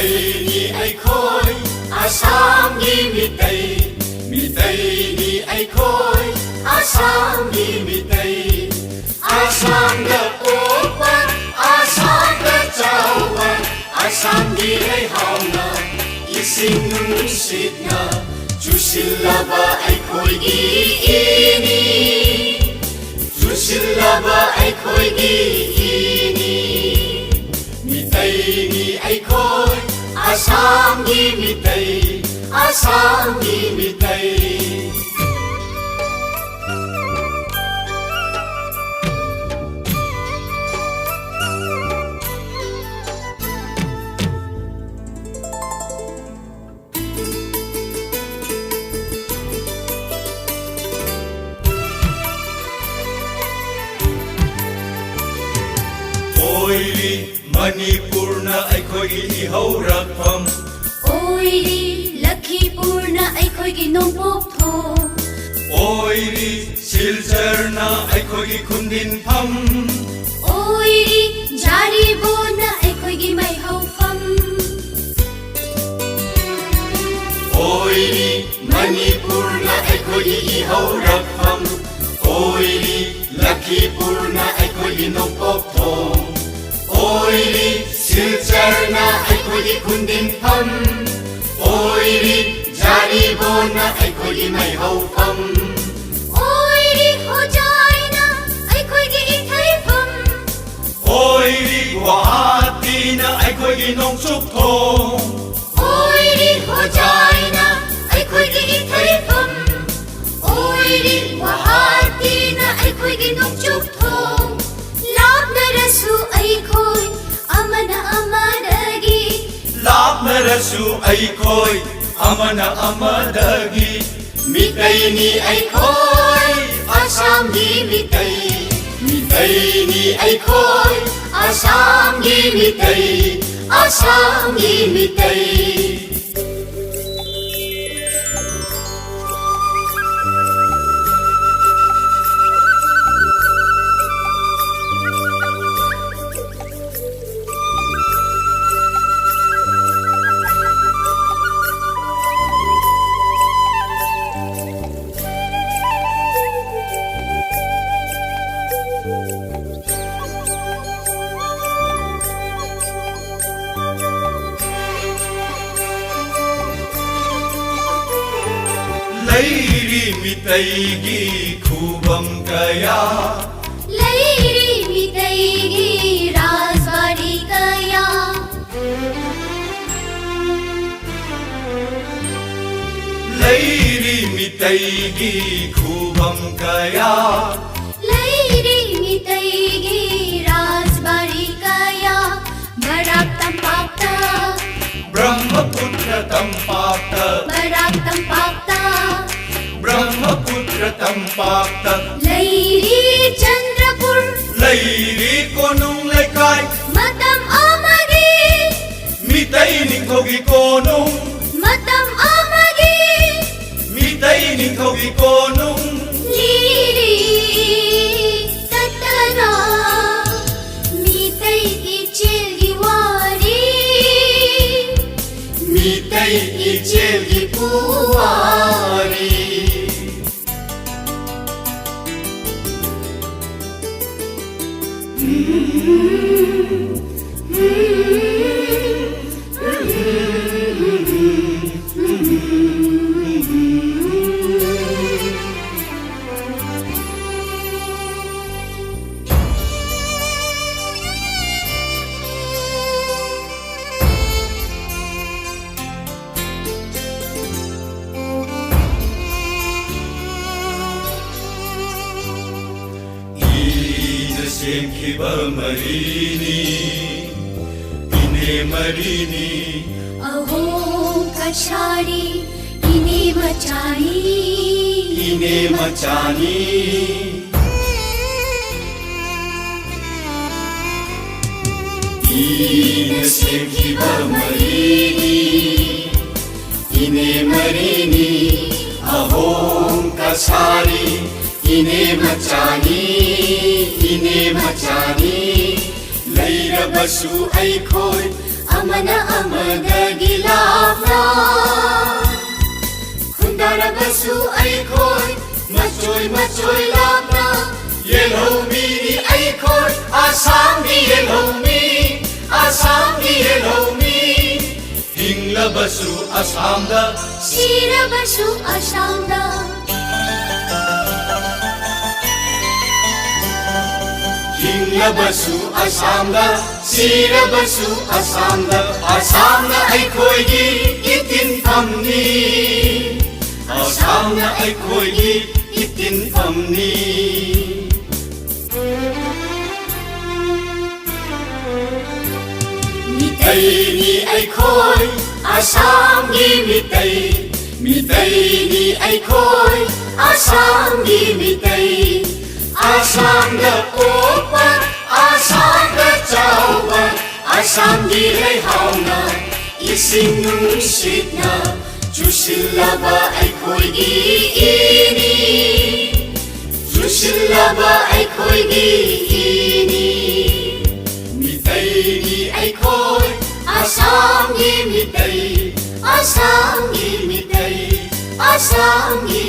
Metei ni eikhoi Assam ni Metei Metei ni eikhoi Assam ni Metei Assam da open Assam da jauhan Assam ni ei hauna ising singna Jusilaba eikhoi ini Jusilaba eikhoi ini Metei ni eikhoi Assam ni Metei Assam ni Metei Oiri Manipurna eikhoi ihaurakpham Oiri Lakhipurna eikhoi nongpokthom Oiri Silcharna eikhoi khundinpham Oiri Jaribona eikhoi maihaufam Oiri Manipurna eikhoi ihaurakpham Oiri Lakhipurna eikhoi nongpokthom Oiri Silcharna eikhoi khundinpham Oiri Jaribona eikhoi maihaufam Oiri Hojaina eikhoi ithaifam Oiri Guwahatina eikhoi nongchukthom Oiri Hojaina eikhoi ithaifam Oiri Guwahatina eikhoi nongchukthom Lapnarasu eikhoi amana amadagi Lapnarasu eikhoi amana amadagi Metei ni eikhoi Assam ni Metei Metei ni eikhoi Assam ni Metei Assam ni Metei Leiri Metei khubam kaya Leiri Metei rajbari kaya Leiri Metei khubam kaya Leiri Metei rajbari kaya Barak tampakta Brahmaputra tampakta Barak tampakta Brahmaputra tampakta Leiri Chandrapur Leiri konung lekai Matam amagi Metei ningthogi konung Matam amagi Metei ningthogi konung Liri tatana Metei ichilgi wari Metei ichilgi puwari Semkhiba marini ine marini Aho kachari ine machani ine machani ine semkhiba marini ine marini aho kachari ine machani ine machani leira basu eikhoi amana amadagi lapna Khundarabasu eikhoi Machoi lapna Yelomi ni eikhoi Assam ni Yelomi Assam ni Yelomi Hinglabasu Assamda Sirabasu Assamda Hinglabasu Assamda Sirabasu Assamda Assamna eikhoigi itinfamni Assamna eikhoigi itinfamni Metei ni eikhoi Assam gi Metei ni eikhoi Assam gi Metei Assam da popa Assam da chauba Assam gi leihauna ising nungsitna Chusilaba eikhoi gi ini Chusilaba eikhoi gi ini Metei ni eikhoi Assam gi Metei Assam gi Metei Assam gi